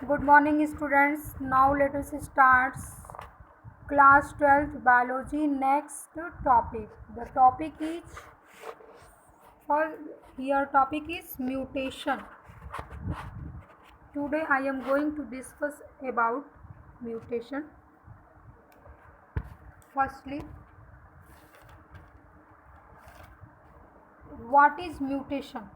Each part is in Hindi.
Good morning, students. Now let us start class 12th biology. Next topic. The topic is for your topic is mutation. Today I am going to discuss about mutation. Firstly, what is mutation?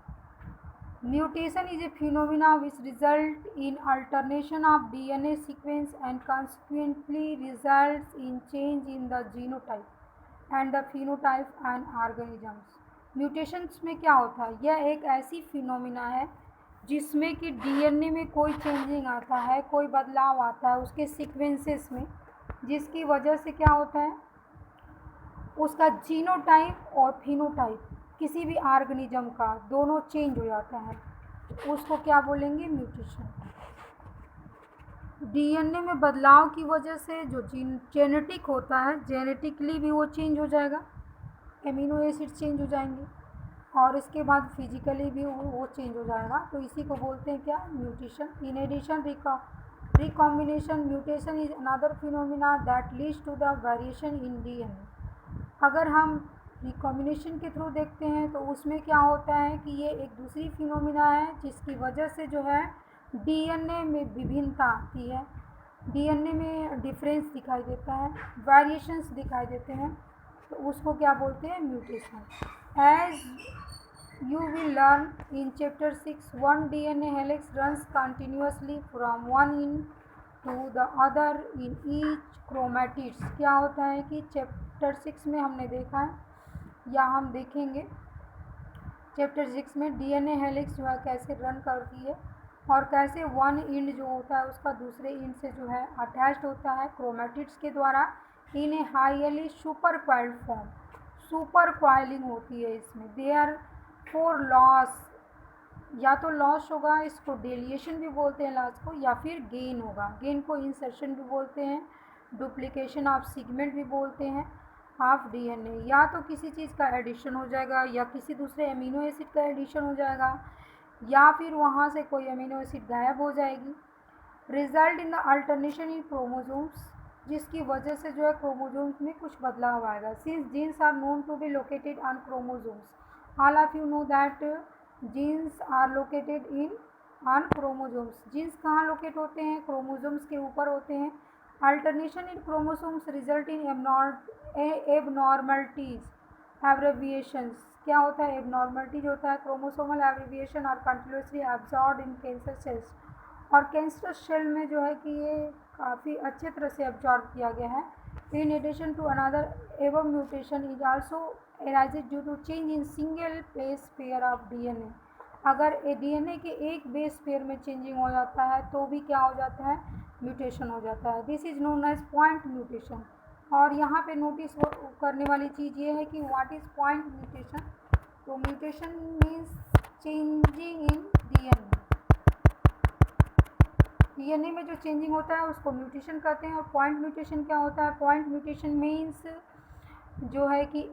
Mutation is a phenomena which results in alteration of DNA sequence and consequently results in change in the genotype and the phenotype and organisms. Mutations में क्या होता है? यह एक ऐसी फिनोमिना है जिसमें कि डीएनए में कोई चेंजिंग आता है, कोई बदलाव आता है उसके सीक्वेंसेस में, जिसकी वजह से क्या होता है, उसका जीनोटाइप और फिनोटाइप किसी भी ऑर्गेनिज्म का दोनों चेंज हो जाता है, उसको क्या बोलेंगे? म्यूटेशन। डीएनए में बदलाव की वजह से जो जेनेटिक होता है, जेनेटिकली भी वो चेंज हो जाएगा, एमिनो एसिड चेंज हो जाएंगे और इसके बाद फिजिकली भी वो चेंज हो जाएगा, तो इसी को बोलते हैं क्या? Mutation. In addition recombination mutation is another phenomena that leads to the variation in DNA. अगर हम रिकॉम्बिनेशन के थ्रू देखते हैं तो उसमें क्या होता है कि ये एक दूसरी फिनोमिना है जिसकी वजह से जो है डीएनए में विभिन्नता आती है, डीएनए में डिफरेंस दिखाई देता है, वेरिएशंस दिखाई देते हैं, तो उसको क्या बोलते हैं? Mutation. As you will learn in chapter 6, one DNA helix runs continuously from one end to the other in each chromatids। क्या होता है कि चैप्टर 6 में हमने देखा है या हम देखेंगे चैप्टर 6 में डीएनए हेलिक्स जो है कैसे रन करती है और कैसे वन इंड जो होता है उसका दूसरे इंड से जो है अटैच्ड होता है क्रोमेटिड्स के द्वारा in a highly super coiled form. Super coiling होती है इसमें। देयर फोर लॉस, या तो लॉस होगा, इसको डेलिएशन भी बोलते हैं लॉस को, या फिर गेन होगा, गेन को इंसर्शन भी बोलते हैं, डुप्लीकेशन ऑफ सीगमेंट भी बोलते हैं ऑफ डीएनए। या तो किसी चीज़ का एडिशन हो जाएगा या किसी दूसरे अमीनो एसिड का एडिशन हो जाएगा या फिर वहाँ से कोई अमीनो एसिड गायब हो जाएगी। Result in the alternation in chromosomes, जिसकी वजह से जो है क्रोमोसोम्स में कुछ बदलाव आएगा। Since genes are known to be located on chromosomes, all of you know that genes are located in on chromosomes. Genes कहाँ लोकेट होते हैं? क्रोमोसोम्स के ऊपर होते हैं। Alternation in chromosomes result in abnormalities, abbreviations. क्या होता है? एबनॉर्मलिटीज होता है क्रोमोसोमल एब्रेविएशन और continuously absorb in cancer cells, और कैंसर सेल में जो है कि ये काफ़ी अच्छे तरह से एब्जॉर्ब किया गया है। इन एडिशन टू अनदर एवं mutation is also arises due to change in single base pair of DNA. अगर डीएनए के एक बेस पेयर में चेंजिंग हो जाता है तो भी क्या हो जाता है? म्यूटेशन हो जाता है। This is known as point mutation. और यहाँ पे नोटिस करने वाली चीज़ ये है कि व्हाट इज़ पॉइंट म्यूटेशन। तो mutation means changing in DNA. DNA में जो चेंजिंग होता है उसको म्यूटेशन कहते हैं। और पॉइंट म्यूटेशन क्या होता है? पॉइंट म्यूटेशन मीन्स जो है कि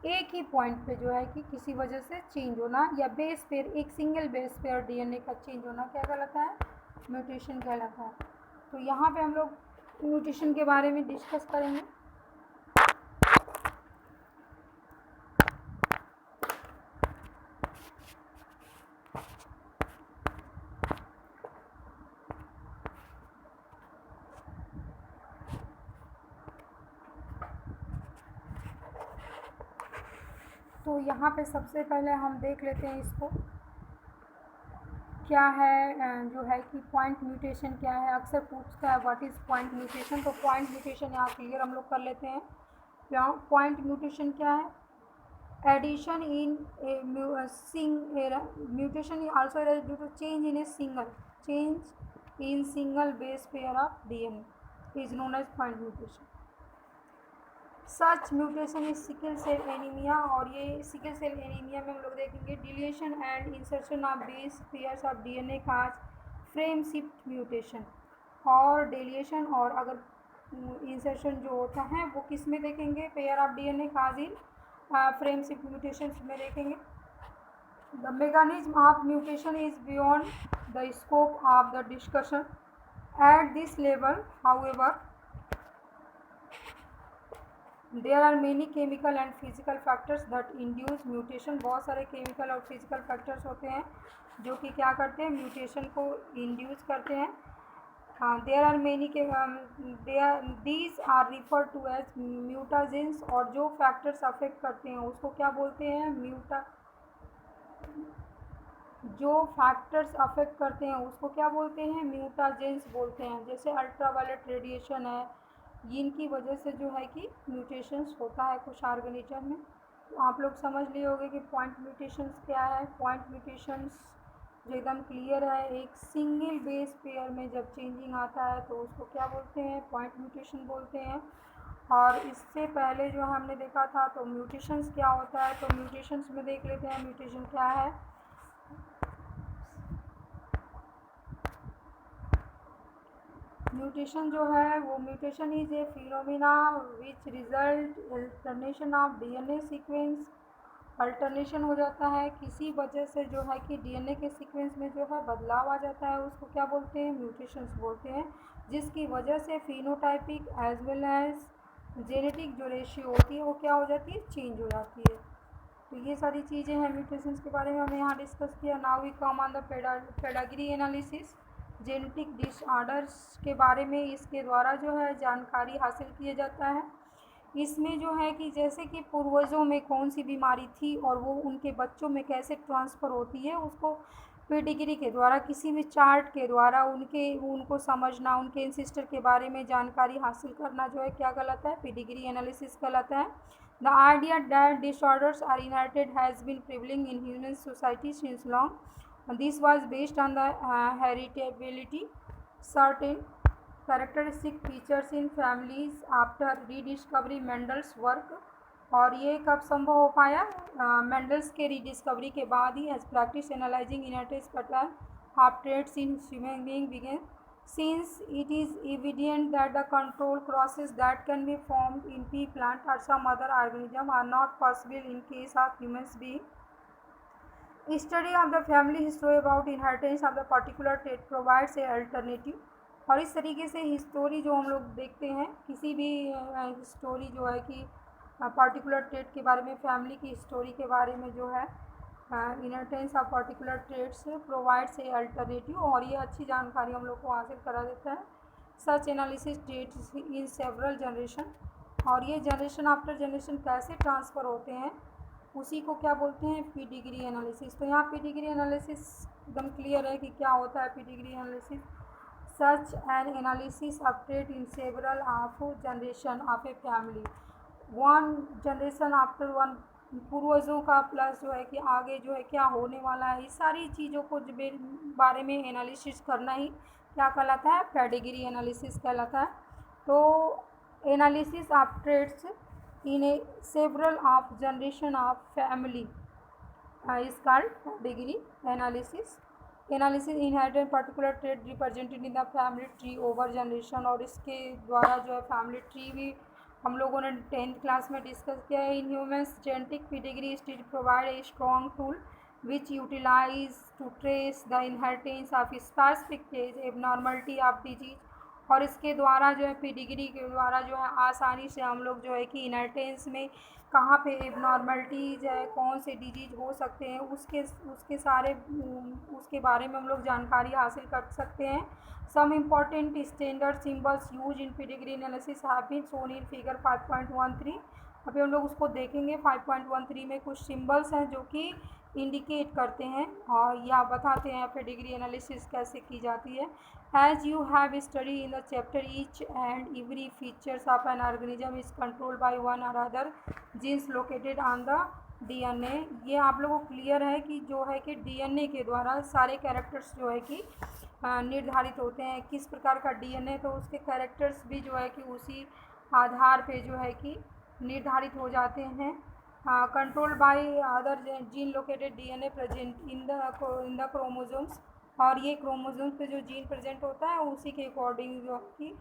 एक ही पॉइंट पे जो है कि किसी वजह से चेंज होना, या बेस पेयर, एक सिंगल बेस पेयर डीएनए का चेंज होना क्या कहलाता है? म्यूटेशन कहलाता है। तो यहाँ पे हम लोग म्यूटेशन के बारे में डिस्कस करेंगे। तो यहाँ पे सबसे पहले हम देख लेते हैं इसको क्या है, जो है कि पॉइंट म्यूटेशन क्या है। अक्सर पूछता है व्हाट इज़ पॉइंट म्यूटेशन। तो पॉइंट म्यूटेशन यहाँ क्लियर हम लोग कर लेते हैं। पॉइंट म्यूटेशन क्या है? Addition in mutation also due to change in single base pair of DNA is known as point mutation. Such mutation is sickle cell anaemia, और ये सिकल सेल एनीमिया में हम लोग देखेंगे deletion and insertion of base pairs of DNA cause frame shift mutation. और डिलीशन और अगर इंसर्शन जो होता है वो किस में देखेंगे? Pair of DNA cause in frame shift mutation में देखेंगे। The mechanism of mutation is beyond the scope of the discussion. At this level, however, there are many chemical and physical factors that induce mutation. बहुत सारे chemical और physical factors होते हैं जो कि क्या करते हैं, mutation को induce करते हैं. There are many these are referred to as mutagens. और जो factors affect करते हैं उसको क्या बोलते हैं, जो फैक्टर्स अफेक्ट करते हैं उसको क्या बोलते हैं, म्यूटाजेंस बोलते हैं. जैसे अल्ट्रावायलेट रेडिएशन है, इनकी वजह से जो है कि म्यूटेशंस होता है कुछ ऑर्गेनिज्म में. तो आप लोग समझ लिए होंगे कि पॉइंट म्यूटेशंस क्या है. पॉइंट म्यूटेशंस जो एकदम क्लियर है, एक सिंगल बेस पेयर में जब चेंजिंग आता है तो उसको क्या बोलते हैं, पॉइंट म्यूटेशन बोलते हैं. और इससे पहले जो हमने देखा था तो म्यूटेशंस क्या होता है, तो म्यूटेशंस में देख लेते हैं म्यूटेशन क्या है. म्यूटेशन जो है वो mutation is a phenomena which result alternation of DNA sequence. Alternation हो जाता है किसी वजह से जो है कि डीएनए के सीक्वेंस में जो है बदलाव आ जाता है, उसको क्या बोलते हैं, म्यूटेशंस बोलते हैं. जिसकी वजह से phenotypic as well as genetic जो रेशियो होती है वो क्या हो जाती है, चेंज हो जाती है. तो ये सारी चीज़ें हैं म्यूटेशंस के बारे में हमने यहाँ डिस्कस किया. Now we come on the pedigree analysis. Genetic disorders के बारे में इसके द्वारा जो है जानकारी हासिल किया जाता है. इसमें जो है कि जैसे कि पूर्वजों में कौन सी बीमारी थी और वो उनके बच्चों में कैसे ट्रांसफ़र होती है, उसको पेडिग्री के द्वारा किसी भी चार्ट के द्वारा उनको समझना, उनके एंसेस्टर के बारे में जानकारी हासिल करना जो है क्या कहलाता है, पेडिग्री एनालिसिस कहलाता है. The idea that disorders are inherited has been prevailing in human society since long. This was based on the heritability, certain characteristic features in families after rediscovery Mendel's work. और ये कब संभव हो पाया, मेंडल्स के रीडिस्कवरी के बाद ही. As practice analysing inheritance pattern of traits in human being began. Since it is evident that the control crosses that can be formed in pea plant or some other organism are not possible in case of humans being. Study of the family history about inheritance of the particular trait provides a alternative. और इस तरीके से हिस्टोरी जो हम लोग देखते हैं, किसी भी हिस्टोरी जो है कि पर्टिकुलर ट्रेट के बारे में, फैमिली की हिस्टोरी के बारे में जो है, inheritance of particular traits provides a alternative. और ये अच्छी जानकारी हम लोग को हासिल करा देता है. Such analysis dates in several generation. और ये जनरेशन आफ्टर जनरेशन कैसे ट्रांसफ़र होते हैं उसी को क्या बोलते हैं, पेडिग्री एनालिसिस. तो यहाँ पेडिग्री एनालिसिस एकदम क्लियर है कि क्या होता है pedigree analysis. Such an analysis of trait in several of generation of a family. One generation after one, पूर्वजों का प्लस जो है कि आगे जो है क्या होने वाला है, इस सारी चीज़ों को बारे में एनालिसिस करना ही क्या कहलाता है, पेडिग्री एनालिसिस कहलाता है. तो analysis of traits in A several of generation of family is called pedigree analysis. Analysis inherited particular trait represented in the family tree over generation. और इसके द्वारा जो है फैमिली ट्री भी हम लोगों ने 10th क्लास में डिस्कस किया है. In humans genetic pedigree still provide a strong tool which utilize to trace the inheritance of specific abnormality of disease. और इसके द्वारा जो है पेडिग्री के द्वारा जो है आसानी से हम लोग जो है कि इनहेरिटेंस में कहाँ पे एबनॉर्मलिटीज़ है, कौन से डिजीज हो सकते हैं, उसके बारे में हम लोग जानकारी हासिल कर सकते हैं. Some important standard symbols used in pedigree analysis have been shown in figure 5.13. अभी हम लोग उसको देखेंगे. 5.13 में कुछ सिम्बल्स हैं जो कि इंडिकेट करते हैं और या बताते हैं पेडिग्री एनालिसिस कैसे की जाती है. As you have studied in the chapter, each and every features of an organism is controlled by one or other genes located on the DNA. ये आप लोगों को क्लियर है कि जो है कि DNA के द्वारा सारे कैरेक्टर्स जो है कि निर्धारित होते हैं. किस प्रकार का डीएनए, तो उसके कैरेक्टर्स भी जो है कि उसी आधार पे जो है कि निर्धारित हो जाते हैं. Control by other gene located DNA present in the chromosomes. और ये क्रोमोसोम्स पे जो जीन प्रेजेंट होता है उसी के अकॉर्डिंग जो कि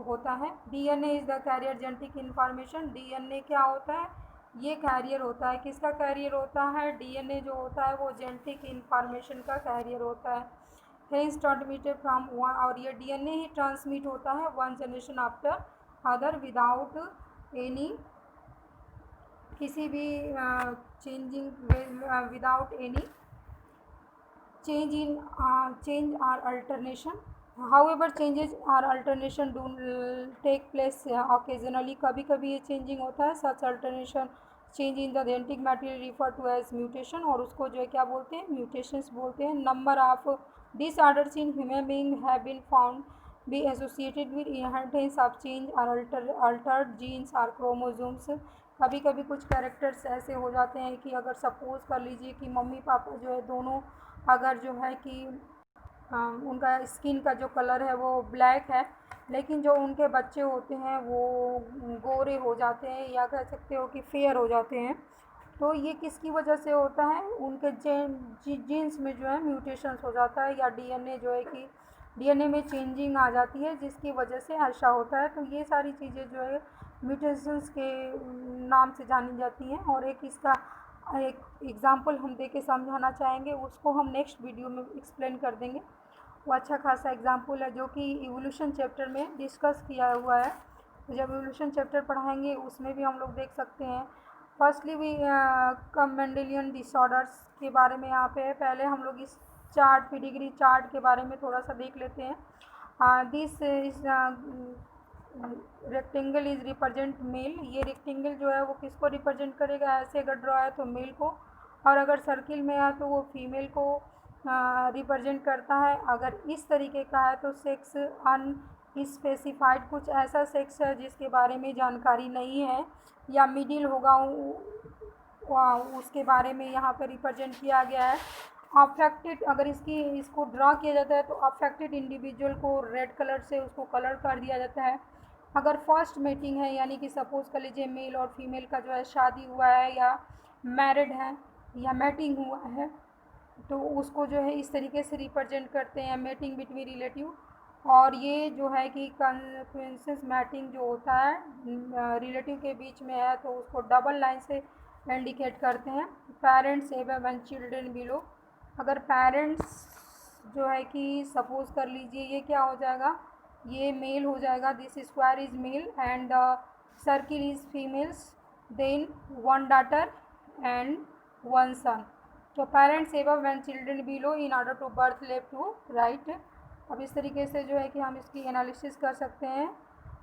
होता है. DNA is the carrier genetic information. DNA क्या होता है, ये कैरियर होता है. किसका कैरियर होता है, डीएनए जो होता है वो जेनेटिक इन्फॉर्मेशन का कैरियर होता है. हेंस ट्रांसमिटेड फ्रॉम वन, और ये डीएनए ही ट्रांसमिट होता है one generation after other without any, किसी भी changing, without any change or alternation. However, changes or alternation do take place occasionally. कभी कभी ये changing होता है. Such alternation change in the genetic material refer to as mutation, और उसको जो है क्या बोलते हैं, mutations बोलते हैं. Number of disorders in human being have been found be associated with inheritance of change or altered genes or chromosomes. कभी कभी कुछ कैरेक्टर्स ऐसे हो जाते हैं कि अगर सपोज कर लीजिए कि मम्मी पापा जो है दोनों अगर जो है कि उनका स्किन का जो कलर है वो ब्लैक है, लेकिन जो उनके बच्चे होते हैं वो गोरे हो जाते हैं, या कह सकते हो कि फेयर हो जाते हैं, तो ये किसकी वजह से होता है, उनके जीन्स में जो है म्यूटेशंस हो जाता है, या डीएनए जो है कि डीएनए में चेंजिंग आ जाती है जिसकी वजह से ऐसा होता है. तो ये सारी चीज़ें जो है म्यूटेशंस के नाम से जानी जाती हैं. और एक इसका एक एग्ज़ाम्पल हम दे के समझाना चाहेंगे, उसको हम नेक्स्ट वीडियो में एक्सप्लेन कर देंगे. वो अच्छा खासा एग्ज़ाम्पल है जो कि इवोल्यूशन चैप्टर में डिस्कस किया हुआ है. तो जब इवोल्यूशन चैप्टर पढ़ाएंगे उसमें भी हम लोग देख सकते हैं. फर्स्टली भी कम मेंडेलियन डिसऑर्डर्स के बारे में यहाँ पे है. पहले हम लोग इस चार्ट पेडिग्री चार्ट के बारे में थोड़ा सा देख लेते हैं. This is rectangle is represent male. ये रेक्टेंगल जो है वो किसको रिप्रेजेंट करेगा, ऐसे अगर ड्रॉ है तो मेल को, और अगर सर्किल में है तो वो फीमेल को रिप्रेजेंट करता है. अगर इस तरीके का है तो सेक्स अनस्पेसिफाइड, कुछ ऐसा सेक्स है जिसके बारे में जानकारी नहीं है, या मिडिल होगा उसके बारे में यहाँ पर रिप्रेजेंट किया गया है. अफेक्टेड, अगर इसको ड्रा किया जाता है तो अफेक्टेड इंडिविजुअल को रेड कलर से उसको कलर कर दिया जाता है. अगर फर्स्ट मेटिंग है, यानी कि सपोज कर लीजिए मेल और फीमेल का जो है शादी हुआ है, या मैरिड है, या मैटिंग हुआ है, तो उसको जो है इस तरीके से रिप्रेजेंट करते हैं, मेटिंग बिटवीन रिलेटिव. और ये जो है कि कॉन्फ्रेंसेस मैटिंग जो होता है रिलेटिव के बीच में है, तो उसको डबल लाइन से इंडिकेट करते हैं. Parents above and children below. अगर पेरेंट्स जो है कि सपोज कर लीजिए ये क्या हो जाएगा, ये मेल हो जाएगा, this square is male and circle is females, then one daughter and one son. तो parents above and children below in order to birth left to right. अब इस तरीके से जो है कि हम इसकी एनालिसिस कर सकते हैं.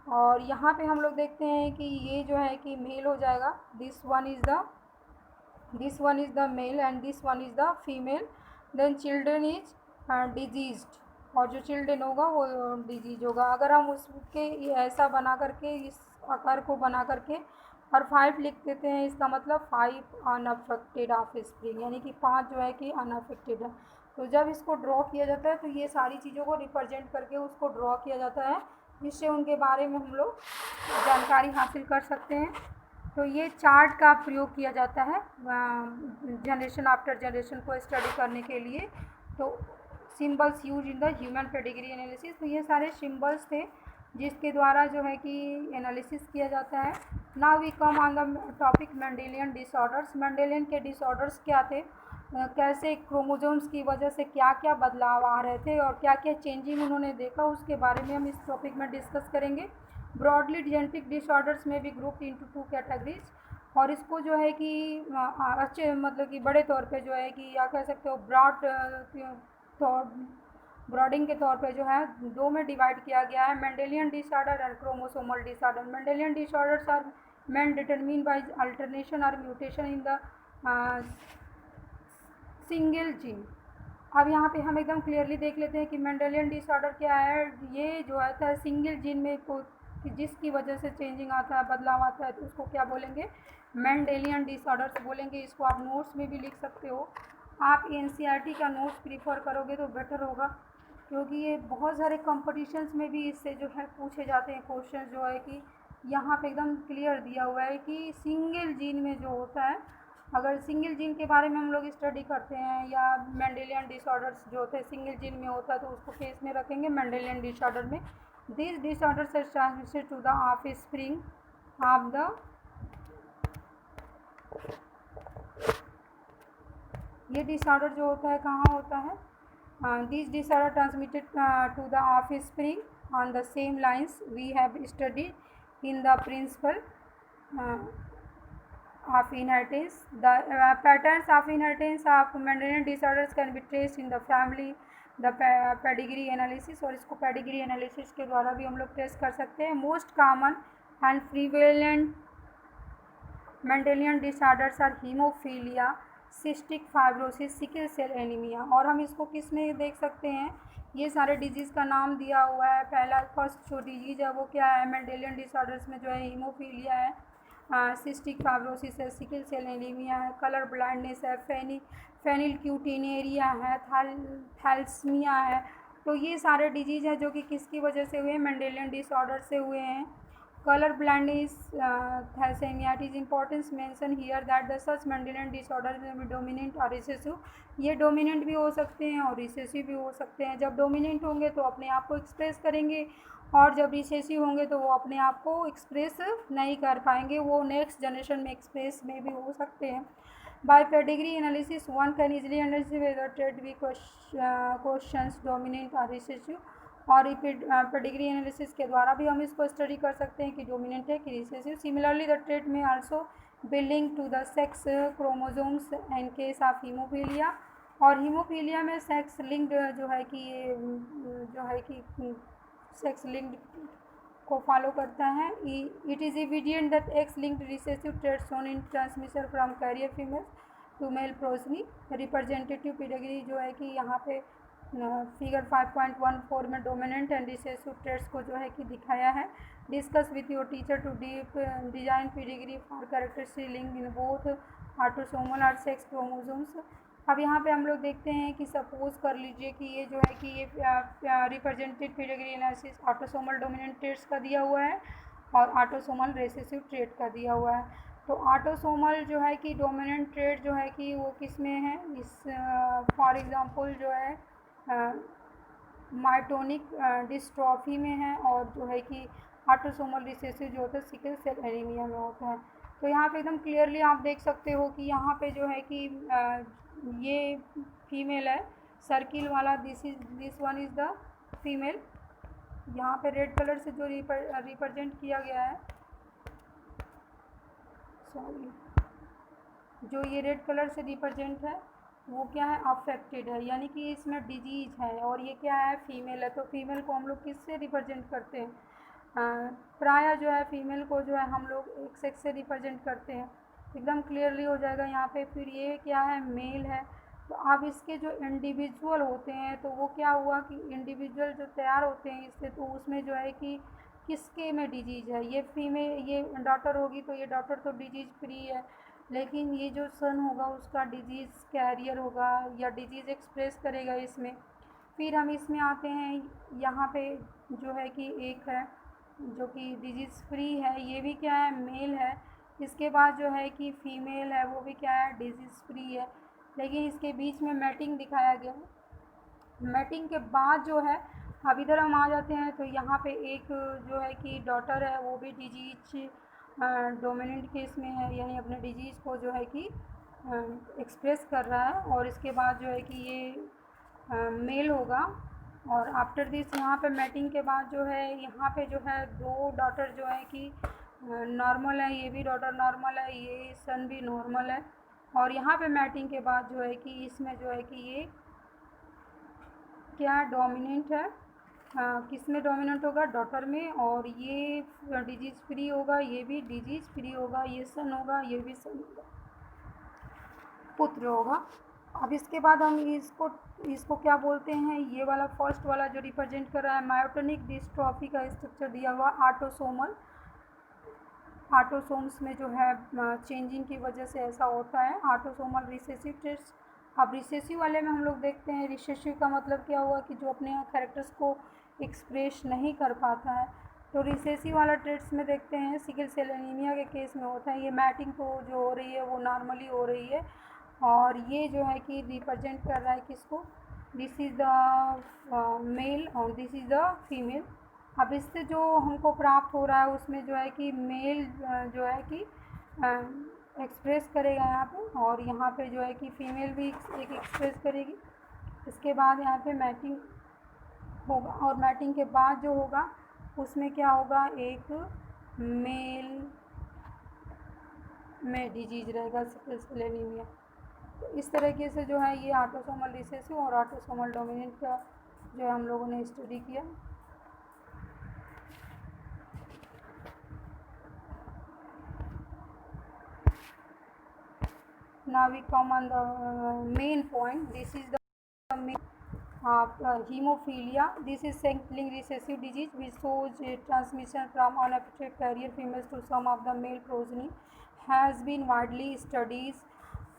और यहाँ पे हम लोग देखते हैं कि ये जो है कि मेल हो जाएगा, this one is the male and this one is the female. Then children is diseased, और जो चिल्ड्रन होगा वो डिजीज होगा. अगर हम उसके ऐसा बना करके, इस आकार को बना करके और 5 लिख देते हैं, इसका मतलब 5 अनअफेक्टेड ऑफ स्प्रिंग, यानी कि 5 जो है कि अनअफेक्टेड है. तो जब इसको ड्रॉ किया जाता है तो ये सारी चीज़ों को रिप्रेजेंट करके उसको ड्रॉ किया जाता है, जिससे उनके बारे में हम लोग जानकारी हासिल कर सकते हैं. तो ये चार्ट का प्रयोग किया जाता है जनरेशन आफ्टर जनरेशन को स्टडी करने के लिए. तो symbols use in the human pedigree analysis. तो ये सारे सिंबल्स थे जिसके द्वारा जो है कि एनालिसिस किया जाता है. Now we come on the topic Mendelian disorders. Mendelian के डिसऑर्डर्स क्या थे, कैसे क्रोमोसोम्स की वजह से क्या क्या बदलाव आ रहे थे और क्या क्या चेंजिंग उन्होंने देखा, उसके बारे में हम इस टॉपिक में डिस्कस करेंगे. ब्रॉडली जेनेटिक डिसऑर्डर्स में भी ग्रुप इनटू 2 कैटेगरीज. और इसको जो है कि अच्छे मतलब कि बड़े तौर पे जो है कि या कह सकते हो ब्रॉडिंग के तौर पे जो है 2 में डिवाइड किया गया है, मेंडेलियन डिसऑर्डर और chromosomal disorder. Mendelian disorders are main determine by alternation और mutation in the single gene. अब यहाँ पे हम एकदम क्लियरली देख लेते हैं कि मेंडेलियन डिसऑर्डर क्या है. ये जो आता है सिंगल जीन में जिसकी वजह से चेंजिंग आता है, बदलाव आता है, तो उसको क्या बोलेंगे, मेंडेलियन डिसऑर्डर्स बोलेंगे. इसको आप नोट्स में भी लिख सकते हो. आप एनसीईआरटी का नोट्स प्रीफर करोगे तो बेटर होगा, क्योंकि ये बहुत सारे कॉम्पिटिशन्स में भी इससे जो है पूछे जाते हैं क्वेश्चन. जो है कि यहाँ पे एकदम क्लियर दिया हुआ है कि सिंगल जीन में जो होता है, अगर सिंगल जीन के बारे में हम लोग स्टडी करते हैं, या मेंडेलियन डिसऑर्डर्स जो होते हैं सिंगल जीन में होता है, तो उसको केस में रखेंगे मेंडेलियन डिसऑर्डर में. This disorders are transmitted to the offspring of the, ये डिसऑर्डर जो होता है कहाँ होता है, These disorder transmitted to the offspring on the same lines we have studied in the principle uh, of inheritance. The patterns of inheritance of Mendelian disorders can be traced in the family. The pedigree analysis, और इसको पेडिग्री एनालिसिस के द्वारा भी हम लोग टेस्ट कर सकते हैं. Most common and prevalent Mendelian disorders are haemophilia, cystic fibrosis, sickle cell anaemia. और हम इसको किस में देख सकते हैं, ये सारे डिजीज़ का नाम दिया हुआ है. पहला फर्स्ट जो डिजीज़ है वो क्या है, मेंडेलियन डिसऑर्डर्स में जो है हीमोफीलिया है, सिस्टिक फाइब्रोसिस है, सिकल सेल एनीमिया है, कलर ब्लाइंडनेस है, फेनिलक्यूटिनेरिया है, थैलेसीमिया है. तो ये सारे डिजीज़ हैं जो कि किसकी वजह से हुए हैं, मेंडेलियन डिसऑर्डर से हुए हैं. Colour blindness, thalassaemia, it is importance mention here that the such Mendelian disorder में भी डोमिनेंट और रिसेसिव. ये डोमिनेंट भी हो सकते हैं और रिसेसिव भी हो सकते हैं. जब डोमिनेंट होंगे तो अपने आप को एक्सप्रेस करेंगे, और जब रिसेसिव होंगे तो वो अपने आप को एक्सप्रेस नहीं कर पाएंगे, वो नेक्स्ट जनरेशन में एक्सप्रेस में भी हो सकते हैं. By pedigree analysis one can easily understand whether trait be questions dominant और रिसेसिव. और पेडिग्री एनालिसिस के द्वारा भी हम इसको स्टडी कर सकते हैं कि डोमिनेंट है कि रिसेसिव. सिमिलरली द ट्रेड में also building to the sex chromosomes in case of haemophilia. और हीमोफीलिया में सेक्स लिंक्ड जो है कि ये जो है कि सेक्स लिंक्ड को फॉलो करता है. It is evident that X linked recessive trait shown in transmission from carrier female to male progeny. Representative pedigree जो है कि यहाँ पे फिगर 5.14 में डोमिनेंट एंड रिसेसिव ट्रेड्स को जो है कि दिखाया है. Discuss with your teacher to design pedigree for characteristic link in both autosomal और सेक्स क्रोमोसोम्स. अब यहाँ पे हम लोग देखते हैं कि सपोज कर लीजिए कि ये जो है कि ये represented pedigree analysis autosomal dominant traits का दिया हुआ है और ऑटोसोमल रिसेसिव ट्रेड का दिया हुआ है. तो ऑटोसोमल जो है कि डोमिनेंट ट्रेड जो है कि वो किस में है, इस फॉर एग्जांपल जो है माइटोनिक डिस्ट्रॉफी में है, और जो है कि ऑटोसोमल रिसेसिव जो होता है सिकल सेल एनीमिया में होता है. तो यहाँ पे एकदम क्लियरली आप देख सकते हो कि यहाँ पे जो है कि ये फीमेल है सर्किल वाला, this one is the female. यहाँ पे रेड कलर से जो रिप्रेजेंट किया गया है, सॉरी, जो ये रेड कलर से रिप्रेजेंट है वो क्या है, अफेक्टेड है, यानी कि इसमें डिजीज़ है. और ये क्या है, फीमेल है. तो फीमेल को हम लोग किससे रिप्रेजेंट करते हैं, प्राय जो है फीमेल को जो है हम लोग एक सेक्स से रिप्रेजेंट करते हैं. एकदम क्लियरली हो जाएगा यहाँ पे. फिर ये क्या है, मेल है. तो अब इसके जो इंडिविजुअल होते हैं तो वो क्या हुआ कि इंडिविजुअल जो तैयार होते हैं इससे, तो उसमें जो है कि किसके में डिजीज़ है, ये फीमेल, ये डॉटर होगी तो ये डॉटर तो डिजीज़ फ्री है, लेकिन ये जो सन होगा उसका डिजीज़ कैरियर होगा या डिजीज़ एक्सप्रेस करेगा इसमें. फिर हम इसमें आते हैं, यहाँ पे जो है कि एक है जो कि डिजीज़ फ्री है, ये भी क्या है, मेल है. इसके बाद जो है कि फीमेल है वो भी क्या है, डिजीज़ फ्री है, लेकिन इसके बीच में मैटिंग दिखाया गया है. मैटिंग के बाद जो है, अब इधर हम आ जाते हैं तो यहाँ पे एक जो है कि डॉटर है वो भी डिजीज डोमिनेंट केस में है, यानी अपने डिजीज़ को जो है कि एक्सप्रेस कर रहा है. और इसके बाद जो है कि ये मेल होगा. और आफ्टर दिस यहाँ पे मैटिंग के बाद जो है यहाँ पे जो है दो डॉटर जो है कि नॉर्मल है, ये भी डॉटर नॉर्मल है, ये सन भी नॉर्मल है. और यहाँ पे मैटिंग के बाद जो है कि इसमें जो है कि ये क्या डोमिनेंट है, किस में डोमिनेंट होगा, डॉटर में. और ये डिजीज़ फ्री होगा, ये भी डिजीज़ फ्री होगा, ये सन होगा, ये भी सन होगा, पुत्र होगा. अब इसके बाद हम इसको क्या बोलते हैं, ये वाला फर्स्ट वाला जो रिप्रेजेंट कर रहा है मायोटोनिक डिस्ट्रॉफी का स्ट्रक्चर दिया हुआ ऑटोसोम्स में जो है चेंजिंग की वजह से ऐसा होता है. Autosomal recessive traits. अब रिसेसिव वाले में हम लोग देखते हैं, रिसेसिव का मतलब क्या हुआ कि जो अपने कैरेक्टर्स को एक्सप्रेस नहीं कर पाता है. तो रिसेसिव वाला ट्रेट्स में देखते हैं सिकल सेल एनीमिया के केस में होता है. ये मैटिंग तो जो हो रही है वो नॉर्मली हो रही है, और ये जो है कि रिप्रेजेंट कर रहा है किसको, दिस इज़ द मेल और दिस इज़ द फीमेल. अब इससे जो हमको प्राप्त हो रहा है उसमें जो है कि मेल जो है कि एक्सप्रेस करेगा यहाँ पे, और यहाँ पे जो है कि फीमेल भी एक एक्सप्रेस करेगी. इसके बाद यहाँ पे मैटिंग होगा, और मैटिंग के बाद जो होगा उसमें क्या होगा, एक मेल में डिजीज रहेगा, सिकल सेल एनीमिया। तो इस तरीके से जो है ये ऑटोसोमल रिसेसिव और ऑटोसोमल डोमिनेंट का जो है हम लोगों ने स्टडी किया। Now we come on the main point. This is the main hemophilia. This is X-linked recessive disease which shows transmission from unaffected carrier females to some of the male progeny. Has been widely studied.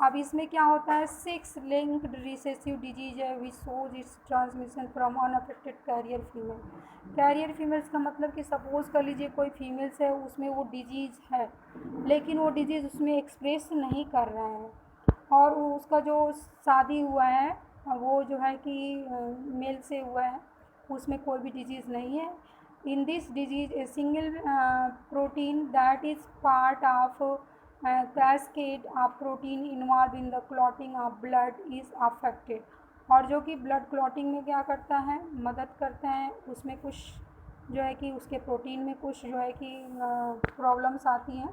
अब इसमें क्या होता है, सेक्स लिंक्ड रिसेसिव डिजीज है which shows its transmission from unaffected carrier female. Carrier females का मतलब कि सपोज कर लीजिए कोई फीमेल्स है, उसमें वो डिजीज़ है लेकिन वो डिजीज़ उसमें एक्सप्रेस नहीं कर रहे हैं, और उसका जो शादी हुआ है वो जो है कि मेल से हुआ है, उसमें कोई भी डिजीज़ नहीं है। In this disease a single protein that is part of cascade of protein involve in the clotting of blood is affected, और जो कि ब्लड क्लॉटिंग में क्या करता है, मदद करते हैं। उसमें कुछ जो है कि उसके प्रोटीन में कुछ जो है कि प्रॉब्लम्स आती हैं।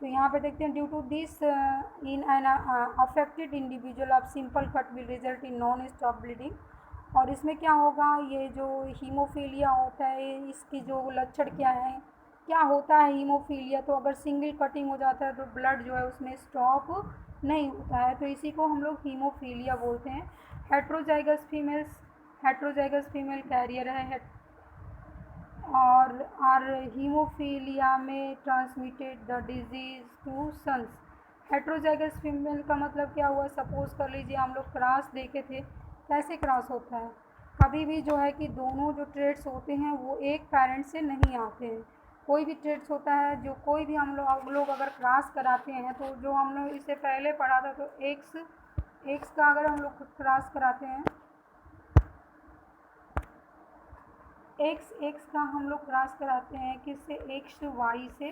तो यहाँ पे देखते हैं, due to this in an affected individual of simple cut will result in non stop bleeding. और इसमें क्या होगा, ये जो हीमोफीलिया होता है इसकी जो लक्षण क्या है, क्या होता है हीमोफीलिया, तो अगर सिंगल कटिंग हो जाता है तो ब्लड जो है उसमें स्टॉप नहीं होता है, तो इसी को हम लोग हीमोफीलिया बोलते हैं। हेट्रोजाइगस फीमेल कैरियर है और आर हीमोफीलिया में transmitted the disease to sons. Heterozygous female का मतलब क्या हुआ, सपोज कर लीजिए हम लोग क्रॉस देखे थे, कैसे क्रॉस होता है, कभी भी जो है कि दोनों जो ट्रेड्स होते हैं वो एक पेरेंट से नहीं आते हैं। कोई भी ट्रेड्स होता है जो कोई भी हम लोग अगर क्रॉस कराते हैं, तो जो हम लोग इससे पहले पढ़ा था, तो एक्स का अगर हम लोग क्रॉस कराते हैं, एक्स का हम लोग क्रॉस कराते हैं किससे, एक्स वाई से।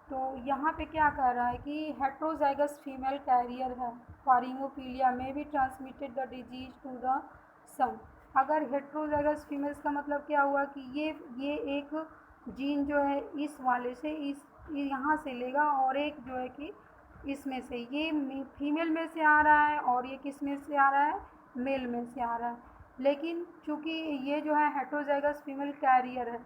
तो यहाँ पे क्या कह रहा है कि हेट्रोजाइगस फीमेल कैरियर है फॉर हीमोफीलिया में भी transmitted the disease to the son. अगर हेट्रोजाइगस फीमेल्स का मतलब क्या हुआ कि ये एक जीन जो है इस वाले से इस यहाँ से लेगा, और एक जो है कि इसमें से, ये फीमेल में से आ रहा है और ये किस में से आ रहा है, मेल में से आ रहा है। लेकिन चूँकि ये जो है हेट्रोजाइगस फीमेल कैरियर है,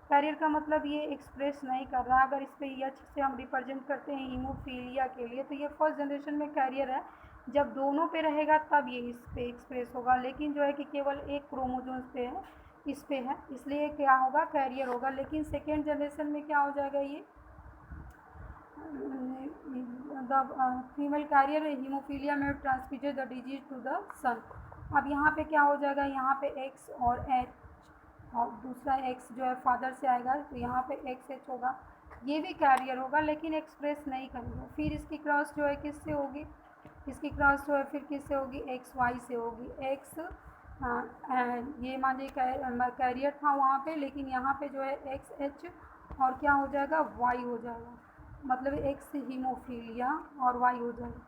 कैरियर का मतलब ये एक्सप्रेस नहीं कर रहा। अगर इस पर एच से हम रिप्रेजेंट करते हैं हीमोफीलिया के लिए, तो ये फर्स्ट जनरेशन में कैरियर है, जब दोनों पे रहेगा तब ये इस पे एक्सप्रेस होगा, लेकिन जो है कि केवल एक क्रोमोसोम्स पे है, इस पे है, इसलिए क्या होगा, कैरियर होगा। लेकिन सेकेंड जनरेशन में क्या हो जाएगा, ये द फीमेल कैरियर हीमोफीलिया में transmitted the disease to the son. अब यहाँ पे क्या हो जाएगा, यहाँ पे एक्स और एच, और दूसरा एक्स जो है फादर से आएगा, तो यहाँ पे एक्स एच होगा, ये भी कैरियर होगा लेकिन एक्सप्रेस नहीं करेगा। फिर इसकी क्रॉस जो है किससे होगी, इसकी क्रॉस जो है फिर किससे होगी, एक्स वाई से होगी। एक्स ये मान लीजिए कैरियर था वहाँ पे, लेकिन यहाँ पे जो है एक्स एच और क्या हो जाएगा, वाई हो जाएगा, मतलब एक्स हीमोफीलिया और वाई हो जाएगा।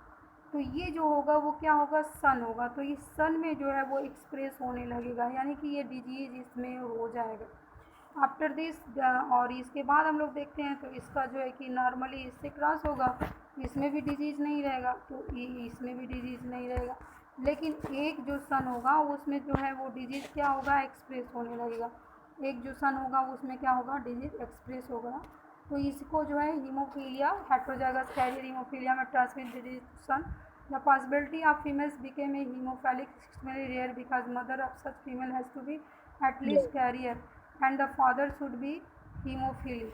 तो ये जो होगा वो क्या होगा, सन होगा। तो इस सन में जो है वो एक्सप्रेस होने लगेगा, यानी कि ये डिजीज़ इसमें हो जाएगा। आफ्टर दिस और इसके बाद हम लोग देखते हैं, तो इसका जो है कि नॉर्मली इससे क्रॉस होगा, इसमें भी डिजीज़ नहीं रहेगा, तो इसमें भी डिजीज़ नहीं रहेगा। लेकिन एक जो सन होगा उसमें जो है वो डिजीज़ क्या होगा, एक्सप्रेस होने लगेगा। एक जो सन होगा उसमें क्या होगा, डिजीज़ एक्सप्रेस होगा। तो इसको जो है हीमोफीलिया, हेट्रोजाइगस कैरियर हीमोफीलिया में transmit disease son. The possibility of females became a haemophilic extremely rare because mother of such female has to be at least carrier and the father should be hemophilic.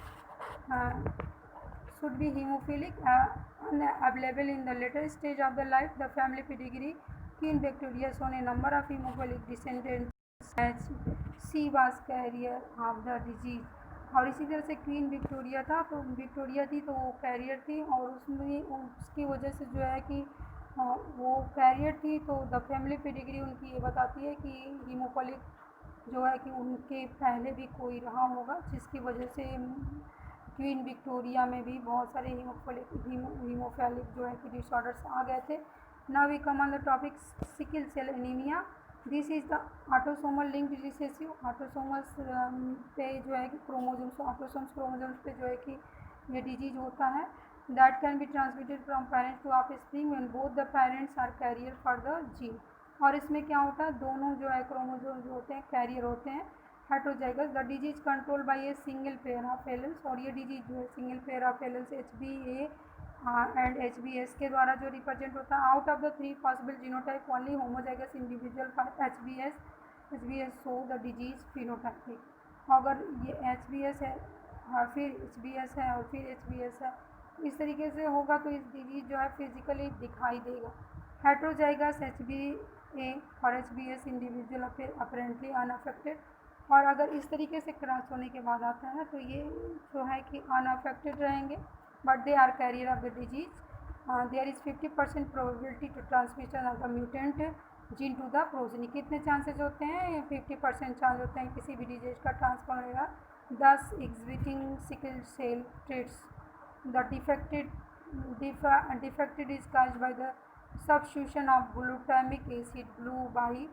Available in the later stage of the life. The family pedigree Queen Victoria shown a number of hemophilic descendants as she was carrier of the disease. और इसी तरह से क्वीन विक्टोरिया थी तो वो कैरियर थी, और उसमें उसकी वजह से जो है कि वो कैरियर थी। तो द फैमिली पेडिग्री उनकी ये बताती है कि हीमोफिलिक जो है कि उनके पहले भी कोई रहा होगा, जिसकी वजह से क्वीन विक्टोरिया में भी बहुत सारे हीमोफिलिक जो है कि डिसऑर्डर्स आ गए थे। Now we come on the topic sickle cell anemia. This is the autosomal linked recessive. ऑटोसोमल्स पे जो है कि क्रोमोजोम्स ऑटोसोम्स क्रोमोजोम्स पे जो है कि ये डिजीज होता है. That can be transmitted from parents to offspring when both the parents are carrier for the gene. और इसमें क्या होता है, दोनों जो है क्रोमोजोम जो होते हैं कैरियर होते हैं heterozygous. The disease control by a single pair of alleles. और ये डिजीज जो है single pair of alleles HBA and HBS के द्वारा जो रिप्रेजेंट होता है. Out of the 3 possible genotype only homozygous individual for HBS show the disease phenotypic. अगर ये HBS है और फिर HBS है और फिर HBS है, इस तरीके से होगा तो इस डिजीज जो है फिजिकली दिखाई देगा. हेटरोजाइगस HBA और HBS इंडिविजुअल फिर अपरेंटली अनअफेक्टेड. और अगर इस तरीके से क्रॉस होने के बाद आता है तो ये जो है कि अनअफेक्टेड रहेंगे but they are carrier of the disease. There is 50% probability to transmission of the mutant gene to the progeny. कितने चांसेस होते हैं? 50% चांस होते हैं किसी भी डिजीज का ट्रांसफर होने का. thus exhibiting sickle cell traits. The defected is caused by the substitution of glutamic acid glue by.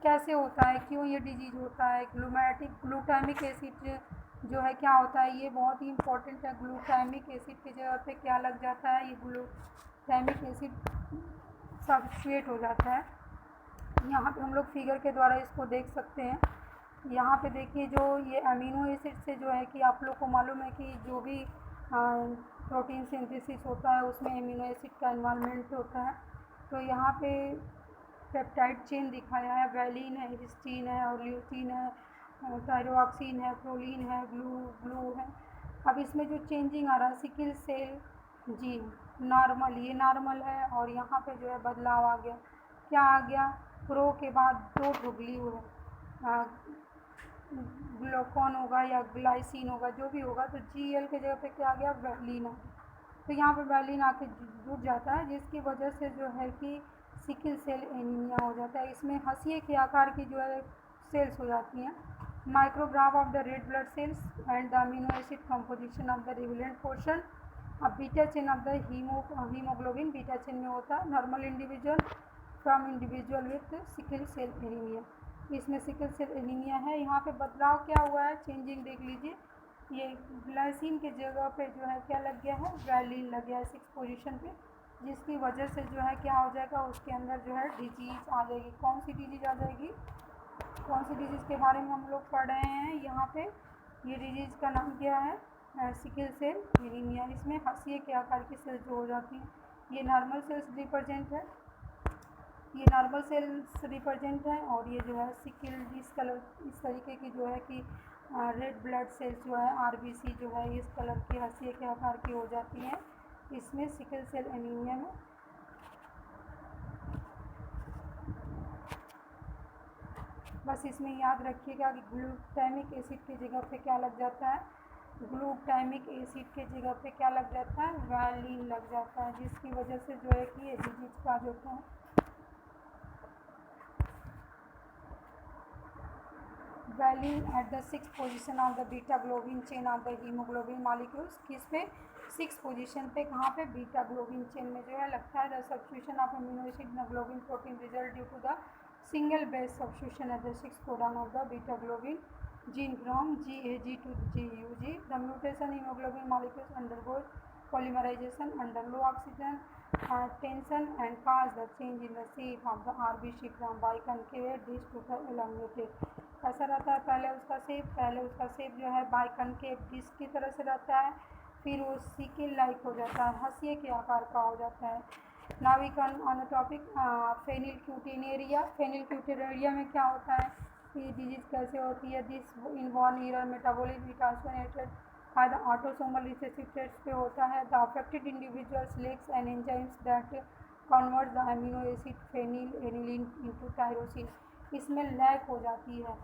कैसे होता है, क्यों ये डिजीज होता है? ग्लूटामिक एसिड जो है क्या होता है, ये बहुत ही इंपॉर्टेंट है. ग्लूटामिक एसिड की जगह पे क्या लग जाता है, ये ग्लूटामिक एसिड सब्स्टिट्यूट हो जाता है. यहाँ पे हम लोग फिगर के द्वारा इसको देख सकते हैं. यहाँ पे देखिए जो ये अमीनो एसिड से जो है कि आप लोग को मालूम है कि जो भी प्रोटीन सिंथेसिस होता है उसमें अमीनो एसिड का इन्वॉल्वमेंट होता है. तो यहाँ पे पेप्टाइड चेन दिखाया है. वैलिन है, हिस्टीन है और ल्यूसीन है, टायरोक्सिन है, प्रोलीन है, ग्लू है. अब इसमें जो चेंजिंग आ रहा है सिकल सेल जीन नॉर्मल, ये नॉर्मल है और यहाँ पे जो है बदलाव आ गया. क्या आ गया? प्रो के बाद 2 ग्लू है, ग्लूकोन होगा या ग्लाइसिन होगा, जो भी होगा. तो GL के जगह पे क्या आ गया? वैलिन आ गया. तो यहाँ पे वैलिन आके जुड़ जाता है जिसकी वजह से जो है कि सिकल सेल एनीमिया हो जाता है. इसमें हंसिए के आकार की जो है सेल्स हो जाती हैं. Micrograph of the red blood cells and the amino acid composition of the relevant portion. अब beta chain of the haemoglobin beta chain में होता है. Normal individual from individual with sickle cell anaemia. इसमें सिकल सेल एनीमिया है. यहाँ पे बदलाव क्या हुआ है, चेंजिंग देख लीजिए. ये ग्लाइसिन के जगह पे जो है क्या लग गया है? वैलिन लग गया है 6 पोजीशन पे, जिसकी वजह से जो है क्या हो जाएगा, उसके अंदर जो है डिजीज आ जाएगी. कौन सी डिजीज आ जाएगी? कौन सी डिजीज़ के बारे में हम लोग पढ़ रहे हैं यहाँ पे? ये डिजीज़ का नाम क्या है? Sickle cell anaemia. इसमें हंसिए के आकार की सेल्स जो हो जाती हैं, ये नॉर्मल सेल्स रिप्रेजेंट है. ये नॉर्मल सेल्स रिप्रेजेंट है और ये जो है सिकल इस तरीके की जो है कि रेड ब्लड सेल्स जो है RBC जो है इस कलर की हंसिए के आकार की हो जाती हैं इसमें सिकल सेल एनीमिया में. बस इसमें याद रखिएगा कि ग्लूटामिक एसिड की जगह पे क्या लग जाता है? ग्लूटामिक एसिड के जगह पे क्या लग जाता है? वैलिन लग जाता है, जिसकी वजह से जो है कि ये डिजीज काज होता है. Valine at the 6th position of the beta globin chain of the haemoglobin molecules. किस पे? 6 पोजीशन पे. कहाँ पे? बीटा ग्लोबिन चेन में जो है लगता है. The substitution of amino acid in globin protein result due to the single base substitution at the 6th codon of the beta globin gene from GAG to GUG. The mutation hemoglobin molecules undergoes polymerization under low oxygen tension and cause the change in the shape of the RBC from biconcave dish to the elongated. कैसा रहता है पहले उसका शेप जो है बाइकनकेव डिश की तरह से रहता है, फिर वो सिकल लाइक हो जाता है, हंसिए के आकार का हो जाता है. Now we come on the topic phenylketonuria. phenylketonuria में क्या होता है, ये डिजीज कैसे होती है? This involve error metabolism transferated by the autosomal recessive traits पे होता है. The affected individuals lacks an enzymes that convert the amino acid phenylalanine into tyrosine. इसमें लैक हो जाती है.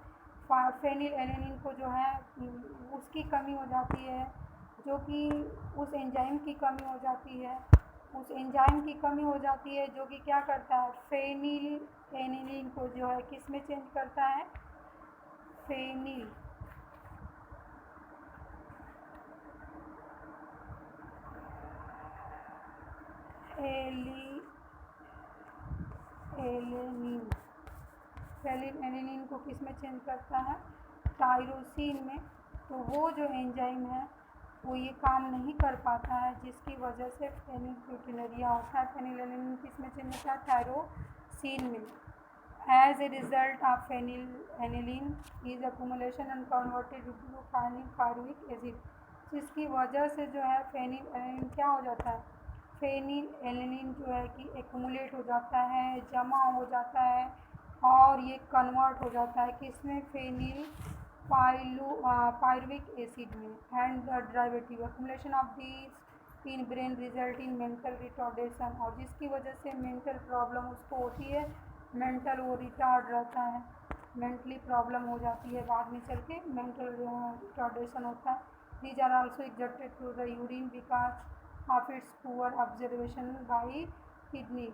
फेनिलएनिलीन को जो है उसकी कमी हो जाती है, जो कि उस एंजाइम की कमी हो जाती है. उस एंजाइम की कमी हो जाती है जो कि क्या करता है? फेनिलएनिलीन को जो है किस में चेंज करता है? Phenyl alanine. फेनिल एलेनिन को किस में चेंज करता है? टायरोसिन में। तो वो जो एंजाइम है वो ये काम नहीं कर पाता है, जिसकी वजह से फेनिलब्यूटेनूरिया होता है। फेनिल एलेनिन किस में चेंज होता है? टायरोसिन में। As a result of phenylalanine is accumulation and converted into phenylpyruvic acid, जिसकी वजह से जो है फेनिलएलेनिन क्या हो जाता है? फेनिलएलेनिन जो है कि एक्यूमुलेट हो जाता है, जमा हो जाता है और ये कन्वर्ट हो जाता है किसमें? पायरुविक एसिड में। And the derivative accumulation of this in brain result in mental retardation, और जिसकी वजह से मेंटल प्रॉब्लम उसको होती है, मेंटल वो रिटार्ड रहता है, मेंटली प्रॉब्लम हो जाती है, बाद में चल के मेंटल रिटार्डेशन होता है। These are also exerted through the urine because of its poor observation by kidney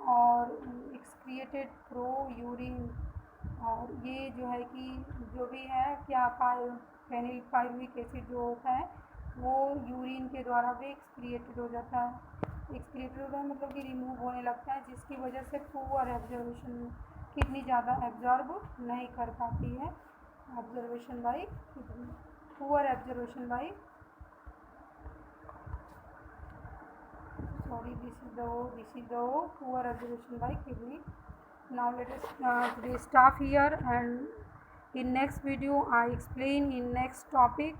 और एक्सक्रिएटेड थ्रू यूरिन। और ये जो है कि जो भी है क्या फेनिलपायरुविक एसिड जो होता है वो यूरिन के द्वारा भी एक्सक्रिएटेड हो जाता है। एक्सक्रिएटेड होता है मतलब कि रिमूव होने लगता है, जिसकी वजह से पुअर एब्जर्वेशन, किडनी ज़्यादा एब्जॉर्ब नहीं कर पाती है। Observation by kidney, poor observation by, sorry, this is the poor observation by kidney. Now let us stop here, and in next video I explain in next topic